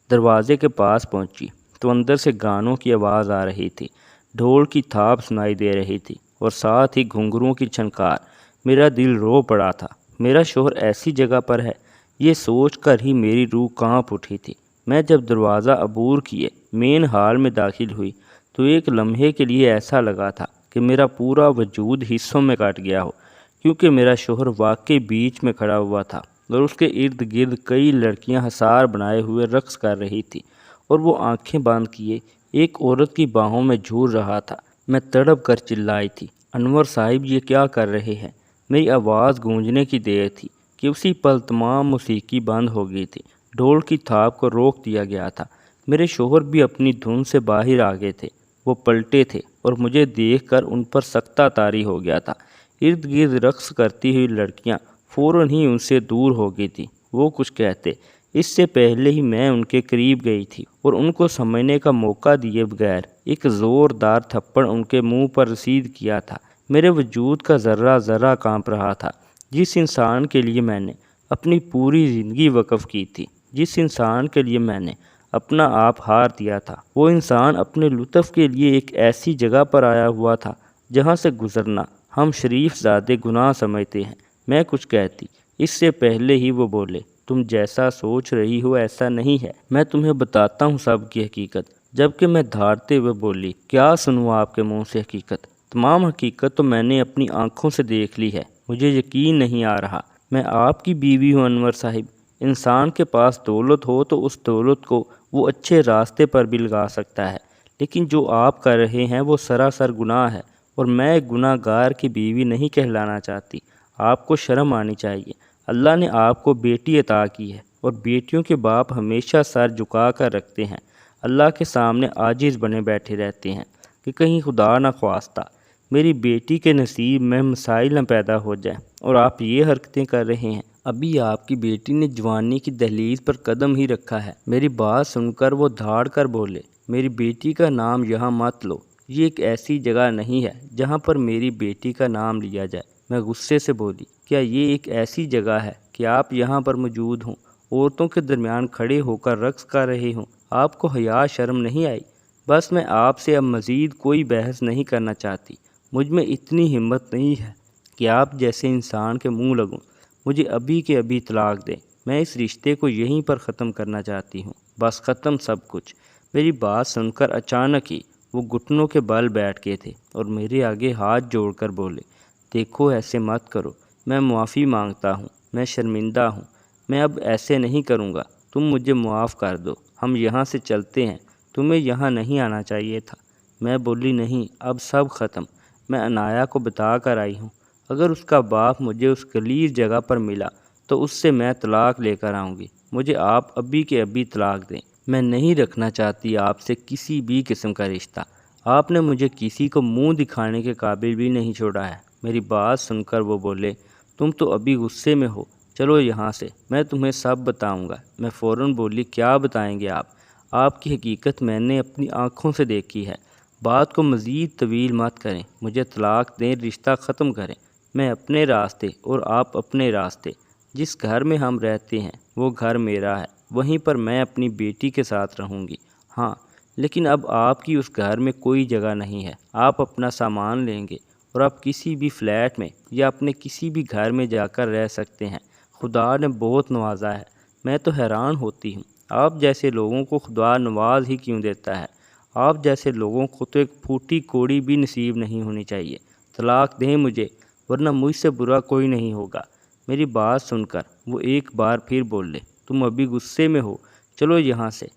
دروازے کے پاس پہنچی تو اندر سے گانوں کی آواز آ رہی تھی، ڈھول کی تھاپ سنائی دے رہی تھی اور ساتھ ہی گھنگروں کی چھنکار۔ میرا دل رو پڑا تھا۔ میرا شوہر ایسی جگہ پر ہے، یہ سوچ کر ہی میری روح کانپ اٹھی تھی۔ میں جب دروازہ عبور کیے مین ہال میں داخل ہوئی تو ایک لمحے کے لیے ایسا لگا تھا کہ میرا پورا وجود حصوں میں کٹ گیا ہو، کیونکہ میرا شوہر واقعی بیچ میں کھڑا ہوا تھا اور اس کے ارد گرد کئی لڑکیاں حصار بنائے ہوئے رقص کر رہی تھی اور وہ آنکھیں بند کیے ایک عورت کی باہوں میں جھول رہا تھا۔ میں تڑپ کر چلائی تھی، انور صاحب یہ کیا کر رہے ہیں؟ میری آواز گونجنے کی دیر تھی کہ اسی پل تمام موسیقی بند ہو گئی تھی۔ ڈھول کی تھاپ کو روک دیا گیا تھا۔ میرے شوہر بھی اپنی دھن سے باہر آ گئے تھے۔ وہ پلٹے تھے اور مجھے دیکھ کر ان پر سکتہ طاری ہو گیا تھا۔ ارد گرد رقص کرتی ہوئی لڑکیاں فوراً ہی ان سے دور ہو گئی تھیں۔ وہ کچھ کہتے اس سے پہلے ہی میں ان کے قریب گئی تھی اور ان کو سمجھنے کا موقع دیے بغیر ایک زوردار تھپڑ ان کے منہ پر رسید کیا تھا۔ میرے وجود کا ذرہ ذرہ کانپ رہا تھا۔ جس انسان کے لیے میں نے اپنی پوری زندگی وقف کی تھی، جس انسان کے لیے میں نے اپنا آپ ہار دیا تھا، وہ انسان اپنے لطف کے لیے ایک ایسی جگہ پر آیا ہوا تھا جہاں سے گزرنا ہم شریف زادے گناہ سمجھتے ہیں۔ میں کچھ کہتی اس سے پہلے ہی وہ بولے، تم جیسا سوچ رہی ہو ایسا نہیں ہے، میں تمہیں بتاتا ہوں سب کی حقیقت۔ جبکہ میں دھاڑتے ہوئے بولی، کیا سنوں آپ کے منہ سے حقیقت؟ تمام حقیقت تو میں نے اپنی آنکھوں سے دیکھ لی ہے، مجھے یقین نہیں آ رہا۔ میں آپ کی بیوی ہوں انور صاحب۔ انسان کے پاس دولت ہو تو اس دولت کو وہ اچھے راستے پر بھی لگا سکتا ہے، لیکن جو آپ کر رہے ہیں وہ سراسر گناہ ہے، اور میں ایک گناہ گار کی بیوی نہیں کہلانا چاہتی۔ آپ کو شرم آنی چاہیے۔ اللہ نے آپ کو بیٹی عطا کی ہے، اور بیٹیوں کے باپ ہمیشہ سر جھکا کر رکھتے ہیں، اللہ کے سامنے عاجز بنے بیٹھے رہتے ہیں کہ کہیں خدا نہ خواستہ میری بیٹی کے نصیب میں مسائل نہ پیدا ہو جائیں، اور آپ یہ حرکتیں کر رہے ہیں۔ ابھی آپ کی بیٹی نے جوانی کی دہلیز پر قدم ہی رکھا ہے۔ میری بات سن کر وہ دھاڑ کر بولے، میری بیٹی کا نام یہاں مت لو، یہ ایک ایسی جگہ نہیں ہے جہاں پر میری بیٹی کا نام لیا جائے۔ میں غصے سے بولی، کیا یہ ایک ایسی جگہ ہے کہ آپ یہاں پر موجود ہوں، عورتوں کے درمیان کھڑے ہو کر رقص کر رہے ہوں؟ آپ کو حیا شرم نہیں آئی؟ بس میں آپ سے اب مزید کوئی بحث نہیں کرنا چاہتی۔ مجھ میں اتنی ہمت نہیں ہے کہ آپ جیسے انسان کے منہ لگوں۔ مجھے ابھی کے ابھی طلاق دیں، میں اس رشتے کو یہیں پر ختم کرنا چاہتی ہوں، بس ختم سب کچھ۔ میری بات سن کر اچانک ہی وہ گھٹنوں کے بل بیٹھ گئے تھے اور میرے آگے ہاتھ جوڑ کر بولے، دیکھو ایسے مت کرو، میں معافی مانگتا ہوں، میں شرمندہ ہوں، میں اب ایسے نہیں کروں گا، تم مجھے معاف کر دو، ہم یہاں سے چلتے ہیں، تمہیں یہاں نہیں آنا چاہیے تھا۔ میں بولی، نہیں، اب سب ختم، میں عنایا کو بتا کر آئی ہوں، اگر اس کا باپ مجھے اس گلیز جگہ پر ملا تو اس سے میں طلاق لے کر آؤں گی۔ مجھے آپ ابھی کے ابھی طلاق دیں، میں نہیں رکھنا چاہتی آپ سے کسی بھی قسم کا رشتہ۔ آپ نے مجھے کسی کو منہ دکھانے کے قابل بھی نہیں چھوڑا ہے۔ میری بات سن کر وہ بولے، تم تو ابھی غصے میں ہو، چلو یہاں سے، میں تمہیں سب بتاؤں گا۔ میں فوراً بولی، کیا بتائیں گے آپ؟ آپ کی حقیقت میں نے اپنی آنکھوں سے دیکھی ہے۔ بات کو مزید طویل مت کریں، مجھے طلاق دیں، رشتہ ختم کریں، میں اپنے راستے اور آپ اپنے راستے۔ جس گھر میں ہم رہتے ہیں وہ گھر میرا ہے، وہیں پر میں اپنی بیٹی کے ساتھ رہوں گی، ہاں، لیکن اب آپ کی اس گھر میں کوئی جگہ نہیں ہے۔ آپ اپنا سامان لیں گے اور آپ کسی بھی فلیٹ میں یا اپنے کسی بھی گھر میں جا کر رہ سکتے ہیں۔ خدا نے بہت نوازا ہے، میں تو حیران ہوتی ہوں۔ آپ جیسے لوگوں کو خدا نواز ہی کیوں دیتا ہے؟ آپ جیسے لوگوں کو تو ایک پھوٹی کوڑی بھی نصیب نہیں ہونی چاہیے۔ طلاق دیں مجھے، ورنہ مجھ سے برا کوئی نہیں ہوگا۔ میری بات سن کر وہ ایک بار پھر بولے، تم ابھی غصے میں ہو، چلو یہاں سے۔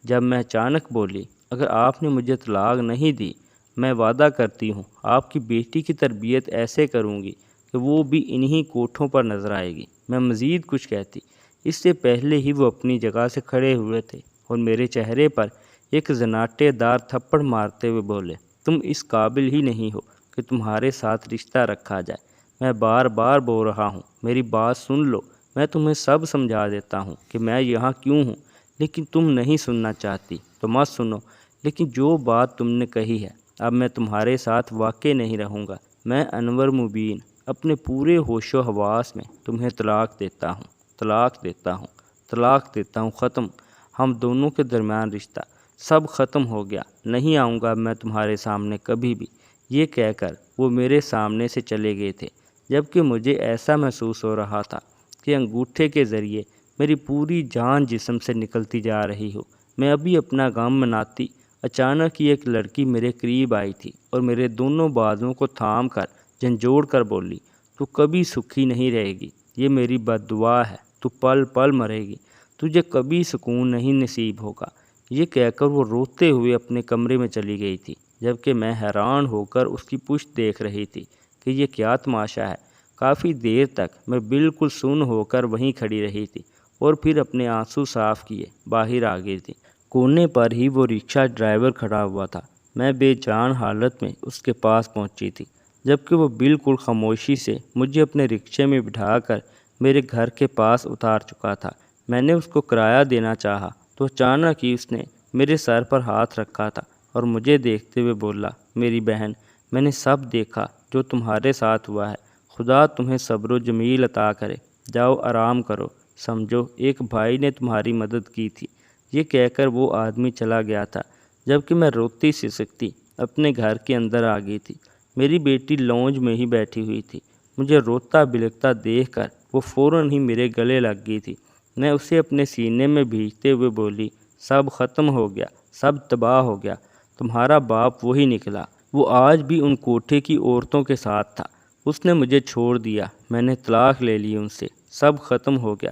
جب میں اچانک بولی، اگر آپ نے مجھے طلاق نہیں دی، میں وعدہ کرتی ہوں آپ کی بیٹی کی تربیت ایسے کروں گی کہ وہ بھی انہی کوٹھوں پر نظر آئے گی۔ میں مزید کچھ کہتی، اس سے پہلے ہی وہ اپنی جگہ سے کھڑے ہوئے تھے اور میرے چہرے پر ایک زناٹے دار تھپڑ مارتے ہوئے بولے، تم اس قابل ہی نہیں ہو کہ تمہارے ساتھ رشتہ رکھا جائے۔ میں بار بار بول رہا ہوں، میری بات سن لو۔ میں تمہیں سب سمجھا دیتا ہوں کہ میں یہاں کیوں ہوں، لیکن تم نہیں سننا چاہتی تو مت سنو۔ لیکن جو بات تم نے کہی ہے، اب میں تمہارے ساتھ واقع نہیں رہوں گا۔ میں انور مبین اپنے پورے ہوش و حواس میں تمہیں طلاق دیتا ہوں، طلاق دیتا ہوں، طلاق دیتا ہوں، ختم۔ ہم دونوں کے درمیان رشتہ سب ختم ہو گیا، نہیں آؤں گا میں تمہارے سامنے کبھی بھی۔ یہ کہہ کر وہ میرے سامنے سے چلے گئے تھے، جبکہ مجھے ایسا محسوس ہو رہا تھا کہ انگوٹھے کے ذریعے میری پوری جان جسم سے نکلتی جا رہی ہو۔ میں ابھی اپنا غم مناتی، اچانک ہی ایک لڑکی میرے قریب آئی تھی اور میرے دونوں بازوؤں کو تھام کر جھنجھوڑ کر بولی، تو کبھی سکھی نہیں رہے گی، یہ میری بد دعا ہے، تو پل پل مرے گی، تجھے کبھی سکون نہیں نصیب ہوگا۔ یہ کہہ کر وہ روتے ہوئے اپنے کمرے میں چلی گئی تھی، جبکہ میں حیران ہو کر اس کی پشت دیکھ رہی تھی کہ یہ کیا تماشا ہے۔ کافی دیر تک میں بالکل سن ہو کر وہیں کھڑی رہی تھی اور پھر اپنے آنسو صاف کیے باہر آ گئی تھی۔ کونے پر ہی وہ رکشہ ڈرائیور کھڑا ہوا تھا۔ میں بے جان حالت میں اس کے پاس پہنچی تھی، جبکہ وہ بالکل خاموشی سے مجھے اپنے رکشے میں بٹھا کر میرے گھر کے پاس اتار چکا تھا۔ میں نے اس کو کرایہ دینا چاہا تو اچانک ہی اس نے میرے سر پر ہاتھ رکھا تھا اور مجھے دیکھتے ہوئے بولا، میری بہن، میں نے سب دیکھا جو تمہارے ساتھ ہوا ہے، خدا تمہیں صبر و جمیل عطا کرے، جاؤ آرام کرو، سمجھو ایک بھائی نے تمہاری مدد کی تھی۔ یہ کہہ کر وہ آدمی چلا گیا تھا، جبکہ میں روتی سسکتی اپنے گھر کے اندر آ گئی تھی۔ میری بیٹی لونج میں ہی بیٹھی ہوئی تھی۔ مجھے روتا بلکتا دیکھ کر وہ فوراً ہی میرے گلے لگ گئی تھی۔ میں اسے اپنے سینے میں بھیجتے ہوئے بولی، سب ختم ہو گیا، سب تباہ ہو گیا، تمہارا باپ وہی نکلا، وہ آج بھی ان کوٹھے کی عورتوں کے ساتھ تھا، اس نے مجھے چھوڑ دیا، میں نے طلاق لے لی ان سے، سب ختم ہو گیا۔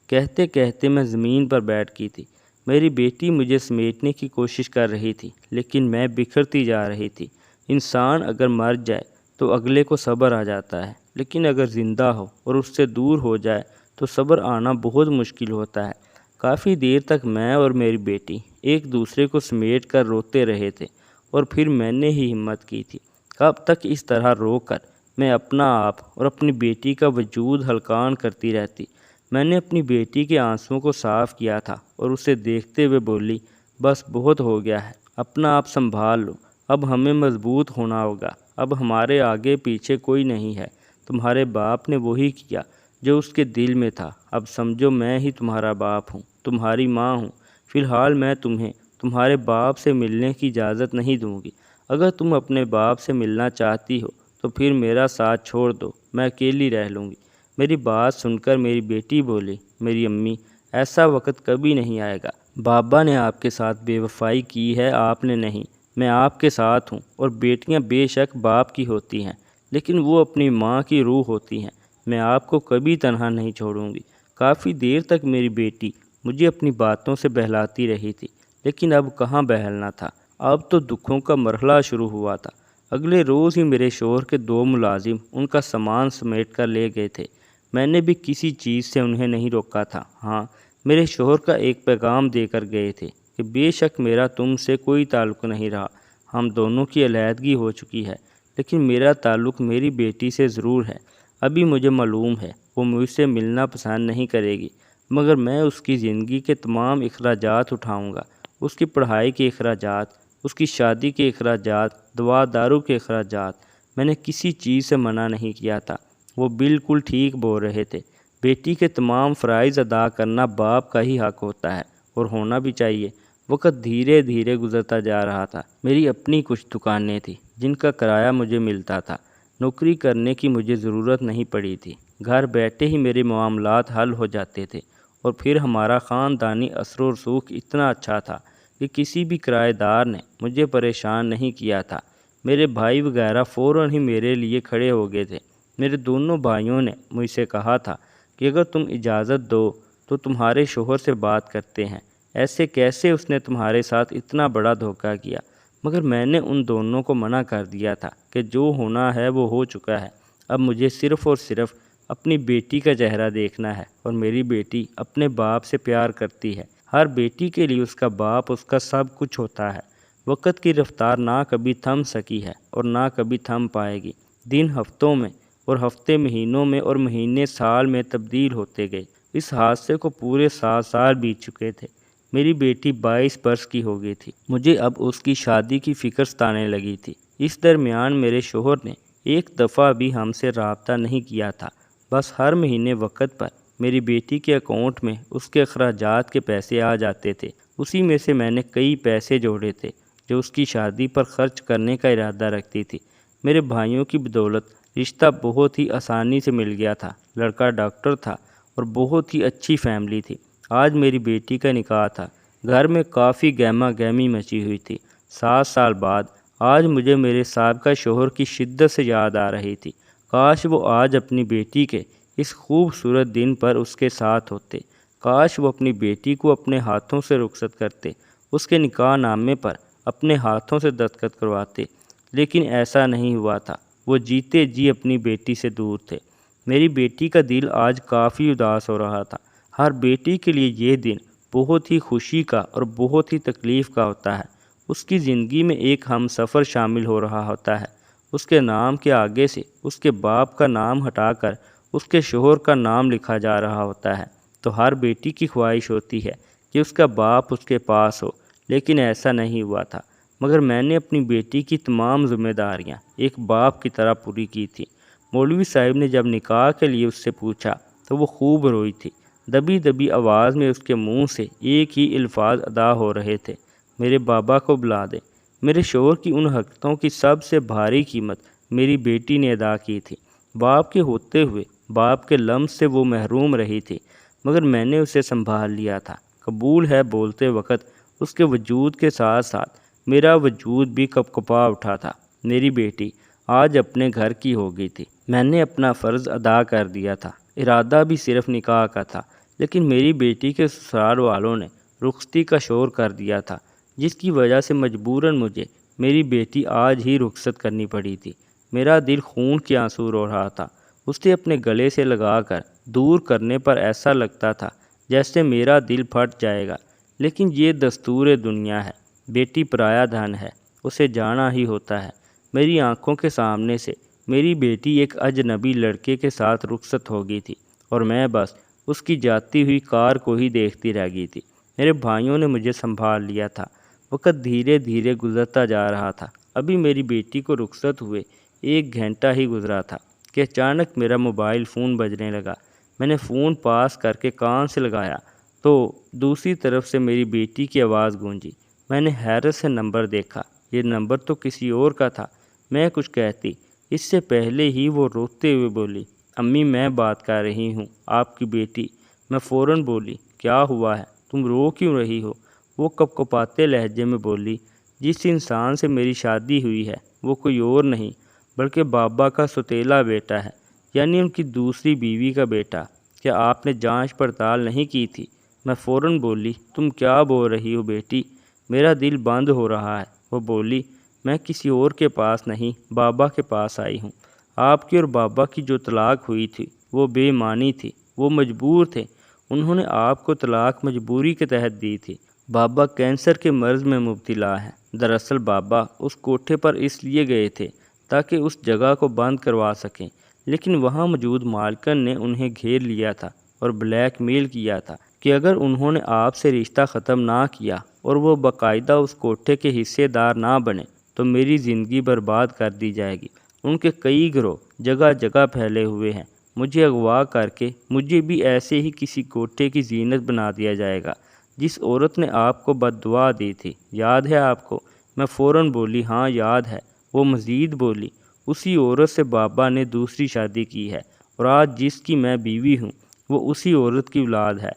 کہتے کہتے میں زمین پر بیٹھ گئی تھی۔ میری بیٹی مجھے سمیٹنے کی کوشش کر رہی تھی، لیکن میں بکھرتی جا رہی تھی۔ انسان اگر مر جائے تو اگلے کو صبر آ جاتا ہے، لیکن اگر زندہ ہو اور اس سے دور ہو جائے تو صبر آنا بہت مشکل ہوتا ہے۔ کافی دیر تک میں اور میری بیٹی ایک دوسرے کو سمیٹ کر روتے رہے تھے، اور پھر میں نے ہی ہمت کی تھی، کب تک اس طرح رو کر میں اپنا آپ اور اپنی بیٹی کا وجود ہلکان کرتی رہتی۔ میں نے اپنی بیٹی کے آنسوؤں کو صاف کیا تھا اور اسے دیکھتے ہوئے بولی، بس بہت ہو گیا ہے، اپنا آپ سنبھال لو، اب ہمیں مضبوط ہونا ہوگا، اب ہمارے آگے پیچھے کوئی نہیں ہے، تمہارے باپ نے وہی کیا جو اس کے دل میں تھا، اب سمجھو میں ہی تمہارا باپ ہوں، تمہاری ماں ہوں۔ فی الحال میں تمہیں تمہارے باپ سے ملنے کی اجازت نہیں دوں گی۔ اگر تم اپنے باپ سے ملنا چاہتی ہو تو پھر میرا ساتھ چھوڑ دو، میں اکیلی رہ لوں گی۔ میری بات سن کر میری بیٹی بولی، میری امی، ایسا وقت کبھی نہیں آئے گا، بابا نے آپ کے ساتھ بے وفائی کی ہے، آپ نے نہیں، میں آپ کے ساتھ ہوں، اور بیٹیاں بے شک باپ کی ہوتی ہیں، لیکن وہ اپنی ماں کی روح ہوتی ہیں، میں آپ کو کبھی تنہا نہیں چھوڑوں گی۔ کافی دیر تک میری بیٹی مجھے اپنی باتوں سے بہلاتی رہی تھی، لیکن اب کہاں بہلنا تھا، اب تو دکھوں کا مرحلہ شروع ہوا تھا۔ اگلے روز ہی میرے شوہر کے 2 ملازم ان کا سامان سمیٹ کر لے گئے تھے۔ میں نے بھی کسی چیز سے انہیں نہیں روکا تھا۔ ہاں، میرے شوہر کا ایک پیغام دے کر گئے تھے کہ بے شک میرا تم سے کوئی تعلق نہیں رہا، ہم دونوں کی علیحدگی ہو چکی ہے، لیکن میرا تعلق میری بیٹی سے ضرور ہے۔ ابھی مجھے معلوم ہے وہ مجھ سے ملنا پسند نہیں کرے گی، مگر میں اس کی زندگی کے تمام اخراجات اٹھاؤں گا، اس کی پڑھائی کے اخراجات، اس کی شادی کے اخراجات، دوا دارو کے اخراجات۔ میں نے کسی چیز سے منع نہیں کیا تھا۔ وہ بالکل ٹھیک بول رہے تھے، بیٹی کے تمام فرائض ادا کرنا باپ کا ہی حق ہوتا ہے، اور ہونا بھی چاہیے، وقت دھیرے دھیرے گزرتا جا رہا تھا۔ میری اپنی کچھ دکانیں تھیں جن کا کرایہ مجھے ملتا تھا۔ نوکری کرنے کی مجھے ضرورت نہیں پڑی تھی۔ گھر بیٹھے ہی میرے معاملات حل ہو جاتے تھے، اور پھر ہمارا خاندانی اثر و رسوخ اتنا اچھا تھا کہ کسی بھی کرایہ دار نے مجھے پریشان نہیں کیا تھا۔ میرے بھائی وغیرہ فوراً ہی میرے لیے کھڑے ہو گئے تھے۔ میرے دونوں بھائیوں نے مجھ سے کہا تھا کہ اگر تم اجازت دو تو تمہارے شوہر سے بات کرتے ہیں، ایسے کیسے اس نے تمہارے ساتھ اتنا بڑا دھوکہ کیا؟ مگر میں نے ان دونوں کو منع کر دیا تھا کہ جو ہونا ہے وہ ہو چکا ہے۔ اب مجھے صرف اور صرف اپنی بیٹی کا چہرہ دیکھنا ہے، اور میری بیٹی اپنے باپ سے پیار کرتی ہے۔ ہر بیٹی کے لیے اس کا باپ اس کا سب کچھ ہوتا ہے۔ وقت کی رفتار نہ کبھی تھم سکی ہے اور نہ کبھی تھم پائے گی۔ دن ہفتوں میں اور ہفتے مہینوں میں اور مہینے سال میں تبدیل ہوتے گئے۔ اس حادثے کو پورے 7 سال بیت چکے تھے۔ میری بیٹی 22 برس کی ہو گئی تھی۔ مجھے اب اس کی شادی کی فکر ستانے لگی تھی۔ اس درمیان میرے شوہر نے ایک دفعہ بھی ہم سے رابطہ نہیں کیا تھا۔ بس ہر مہینے وقت پر میری بیٹی کے اکاؤنٹ میں اس کے اخراجات کے پیسے آ جاتے تھے۔ اسی میں سے میں نے کئی پیسے جوڑے تھے جو اس کی شادی پر خرچ کرنے کا ارادہ رکھتی تھی۔ میرے بھائیوں کی بدولت رشتہ بہت ہی آسانی سے مل گیا تھا۔ لڑکا ڈاکٹر تھا اور بہت ہی اچھی فیملی تھی۔ آج میری بیٹی کا نکاح تھا۔ گھر میں کافی گہما گہمی مچی ہوئی تھی۔ 7 سال بعد آج مجھے میرے سابقہ شوہر کی شدت سے یاد آ رہی تھی۔ کاش وہ آج اپنی بیٹی کے اس خوبصورت دن پر اس کے ساتھ ہوتے۔ کاش وہ اپنی بیٹی کو اپنے ہاتھوں سے رخصت کرتے، اس کے نکاح نامے پر اپنے ہاتھوں سے دستخط کرواتے۔ لیکن ایسا نہیں ہوا تھا۔ وہ جیتے جی اپنی بیٹی سے دور تھے۔ میری بیٹی کا دل آج کافی اداس ہو رہا تھا۔ ہر بیٹی کے لیے یہ دن بہت ہی خوشی کا اور بہت ہی تکلیف کا ہوتا ہے۔ اس کی زندگی میں ایک ہم سفر شامل ہو رہا ہوتا ہے۔ اس کے نام کے آگے سے اس کے باپ کا نام ہٹا کر اس کے شوہر کا نام لکھا جا رہا ہوتا ہے۔ تو ہر بیٹی کی خواہش ہوتی ہے کہ اس کا باپ اس کے پاس ہو، لیکن ایسا نہیں ہوا تھا۔ مگر میں نے اپنی بیٹی کی تمام ذمہ داریاں ایک باپ کی طرح پوری کی تھی۔ مولوی صاحب نے جب نکاح کے لیے اس سے پوچھا تو وہ خوب روئی تھی۔ دبی دبی آواز میں اس کے منہ سے ایک ہی الفاظ ادا ہو رہے تھے، میرے بابا کو بلا دے۔ میرے شوہر کی ان حرکتوں کی سب سے بھاری قیمت میری بیٹی نے ادا کی تھی۔ باپ کے ہوتے ہوئے باپ کے لمس سے وہ محروم رہی تھی، مگر میں نے اسے سنبھال لیا تھا۔ قبول ہے بولتے وقت اس کے وجود کے ساتھ ساتھ میرا وجود بھی کپکپا اٹھا تھا۔ میری بیٹی آج اپنے گھر کی ہو گئی تھی۔ میں نے اپنا فرض ادا کر دیا تھا۔ ارادہ بھی صرف نکاح کا تھا، لیکن میری بیٹی کے سسرال والوں نے رخصتی کا شور کر دیا تھا، جس کی وجہ سے مجبوراً مجھے میری بیٹی آج ہی رخصت کرنی پڑی تھی۔ میرا دل خون کے آنسو رو رہا تھا۔ اسے اپنے گلے سے لگا کر دور کرنے پر ایسا لگتا تھا جیسے میرا دل پھٹ جائے گا، لیکن یہ دستور دنیا ہے۔ بیٹی پرایا دھن ہے، اسے جانا ہی ہوتا ہے۔ میری آنکھوں کے سامنے سے میری بیٹی ایک اجنبی لڑکے کے ساتھ رخصت ہو گئی تھی، اور میں بس اس کی جاتی ہوئی کار کو ہی دیکھتی رہ گئی تھی۔ میرے بھائیوں نے مجھے سنبھال لیا تھا۔ وقت دھیرے دھیرے گزرتا جا رہا تھا۔ ابھی میری بیٹی کو رخصت ہوئے 1 گھنٹہ ہی گزرا تھا کہ اچانک میرا موبائل فون بجنے لگا۔ میں نے فون پاس کر کے کان سے لگایا تو دوسری طرف سے میری بیٹی کی آواز گونجی۔ میں نے حیرت سے نمبر دیکھا۔ یہ نمبر تو کسی اور کا تھا۔ میں کچھ کہتی اس سے پہلے ہی وہ روتے ہوئے بولی، امی میں بات کر رہی ہوں، آپ کی بیٹی۔ میں فوراً بولی، کیا ہوا ہے؟ تم رو کیوں رہی ہو؟ وہ کپکپاتے لہجے میں بولی، جس انسان سے میری شادی ہوئی ہے وہ کوئی اور نہیں بلکہ بابا کا سوتیلا بیٹا ہے، یعنی ان کی دوسری بیوی کا بیٹا۔ کیا آپ نے جانچ پڑتال نہیں کی تھی؟ میں فوراً بولی، تم کیا بول رہی ہو بیٹی؟ میرا دل بند ہو رہا ہے۔ وہ بولی، میں کسی اور کے پاس نہیں، بابا کے پاس آئی ہوں۔ آپ کی اور بابا کی جو طلاق ہوئی تھی وہ بے معنی تھی، وہ مجبور تھے، انہوں نے آپ کو طلاق مجبوری کے تحت دی تھی۔ بابا کینسر کے مرض میں مبتلا ہیں۔ دراصل بابا اس کوٹھے پر اس لیے گئے تھے تاکہ اس جگہ کو بند کروا سکیں، لیکن وہاں موجود مالکن نے انہیں گھیر لیا تھا اور بلیک میل کیا تھا کہ اگر انہوں نے آپ سے رشتہ ختم نہ کیا اور وہ باقاعدہ اس کوٹھے کے حصے دار نہ بنے تو میری زندگی برباد کر دی جائے گی۔ ان کے کئی گروہ جگہ جگہ پھیلے ہوئے ہیں، مجھے اغوا کر کے مجھے بھی ایسے ہی کسی کوٹھے کی زینت بنا دیا جائے گا۔ جس عورت نے آپ کو بد دعا دی تھی، یاد ہے آپ کو؟ میں فوراً بولی ہاں یاد ہے۔ وہ مزید بولی اسی عورت سے بابا نے دوسری شادی کی ہے اور آج جس کی میں بیوی ہوں وہ اسی عورت کی اولاد ہے۔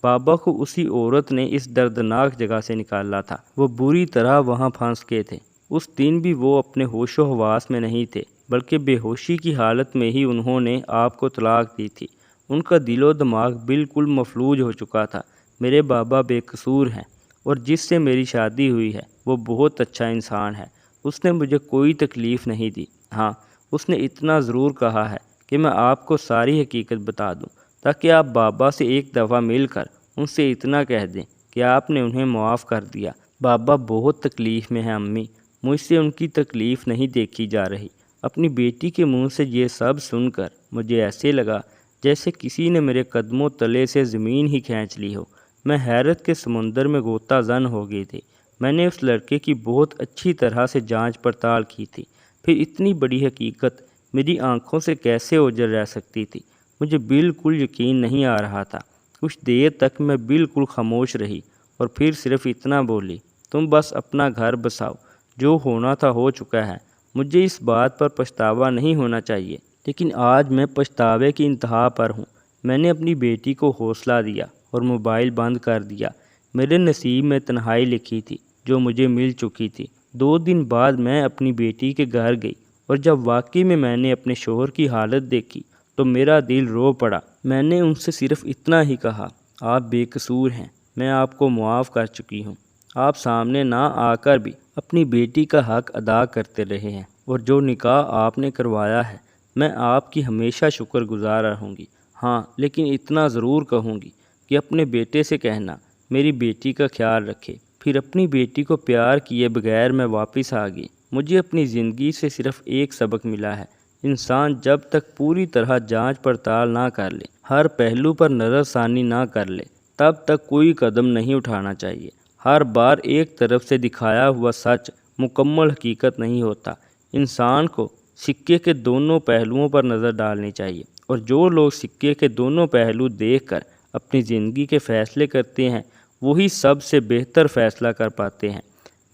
بابا کو اسی عورت نے اس دردناک جگہ سے نکالا تھا۔ وہ بری طرح وہاں پھنس گئے تھے۔ اس دن بھی وہ اپنے ہوش و حواس میں نہیں تھے، بلکہ بے ہوشی کی حالت میں ہی انہوں نے آپ کو طلاق دی تھی۔ ان کا دل و دماغ بالکل مفلوج ہو چکا تھا۔ میرے بابا بے قصور ہیں اور جس سے میری شادی ہوئی ہے وہ بہت اچھا انسان ہے۔ اس نے مجھے کوئی تکلیف نہیں دی۔ ہاں، اس نے اتنا ضرور کہا ہے کہ میں آپ کو ساری حقیقت بتا دوں تاکہ آپ بابا سے ایک دفعہ مل کر ان سے اتنا کہہ دیں کہ آپ نے انہیں معاف کر دیا۔ بابا بہت تکلیف میں ہیں امی، مجھ سے ان کی تکلیف نہیں دیکھی جا رہی۔ اپنی بیٹی کے منہ سے یہ سب سن کر مجھے ایسے لگا جیسے کسی نے میرے قدموں تلے سے زمین ہی کھینچ لی ہو۔ میں حیرت کے سمندر میں غوطہ زن ہو گئی تھی۔ میں نے اس لڑکے کی بہت اچھی طرح سے جانچ پڑتال کی تھی، پھر اتنی بڑی حقیقت میری آنکھوں سے کیسے اوجھل رہ سکتی تھی؟ مجھے بالکل یقین نہیں آ رہا تھا۔ کچھ دیر تک میں بالکل خاموش رہی اور پھر صرف اتنا بولی، تم بس اپنا گھر بساؤ، جو ہونا تھا ہو چکا ہے۔ مجھے اس بات پر پچھتاوا نہیں ہونا چاہیے، لیکن آج میں پچھتاوے کی انتہا پر ہوں۔ میں نے اپنی بیٹی کو حوصلہ دیا اور موبائل بند کر دیا۔ میرے نصیب میں تنہائی لکھی تھی جو مجھے مل چکی تھی۔ 2 دن بعد میں اپنی بیٹی کے گھر گئی اور جب واقعی میں نے اپنے شوہر کی حالت دیکھی تو میرا دل رو پڑا۔ میں نے ان سے صرف اتنا ہی کہا، آپ بے قصور ہیں، میں آپ کو معاف کر چکی ہوں۔ آپ سامنے نہ آ کر بھی اپنی بیٹی کا حق ادا کرتے رہے ہیں اور جو نکاح آپ نے کروایا ہے میں آپ کی ہمیشہ شکر گزار رہوں گی۔ ہاں، لیکن اتنا ضرور کہوں گی کہ اپنے بیٹے سے کہنا میری بیٹی کا خیال رکھے۔ پھر اپنی بیٹی کو پیار کیے بغیر میں واپس آ گئی۔ مجھے اپنی زندگی سے صرف ایک سبق ملا ہے، انسان جب تک پوری طرح جانچ پڑتال نہ کر لے، ہر پہلو پر نظر ثانی نہ کر لے، تب تک کوئی قدم نہیں اٹھانا چاہیے۔ ہر بار ایک طرف سے دکھایا ہوا سچ مکمل حقیقت نہیں ہوتا۔ انسان کو سکے کے دونوں پہلوؤں پر نظر ڈالنی چاہیے، اور جو لوگ سکے کے دونوں پہلو دیکھ کر اپنی زندگی کے فیصلے کرتے ہیں وہی سب سے بہتر فیصلہ کر پاتے ہیں۔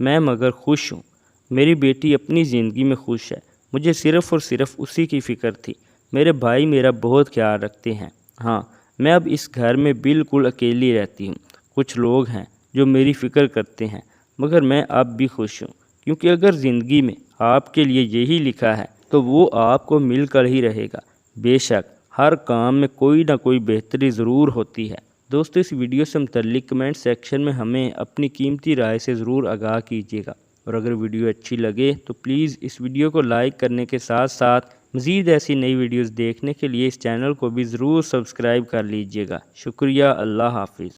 میں مگر خوش ہوں، میری بیٹی اپنی زندگی میں خوش ہے، مجھے صرف اور صرف اسی کی فکر تھی۔ میرے بھائی میرا بہت خیال رکھتے ہیں۔ ہاں، میں اب اس گھر میں بالکل اکیلی رہتی ہوں۔ کچھ لوگ ہیں جو میری فکر کرتے ہیں، مگر میں اب بھی خوش ہوں، کیونکہ اگر زندگی میں آپ کے لیے یہی لکھا ہے تو وہ آپ کو مل کر ہی رہے گا۔ بے شک ہر کام میں کوئی نہ کوئی بہتری ضرور ہوتی ہے۔ دوستو، اس ویڈیو سے متعلق کمنٹ سیکشن میں ہمیں اپنی قیمتی رائے سے ضرور آگاہ کیجیے گا، اور اگر ویڈیو اچھی لگے تو پلیز اس ویڈیو کو لائک کرنے کے ساتھ ساتھ مزید ایسی نئی ویڈیوز دیکھنے کے لیے اس چینل کو بھی ضرور سبسکرائب کر لیجیے گا۔ شکریہ، اللہ حافظ۔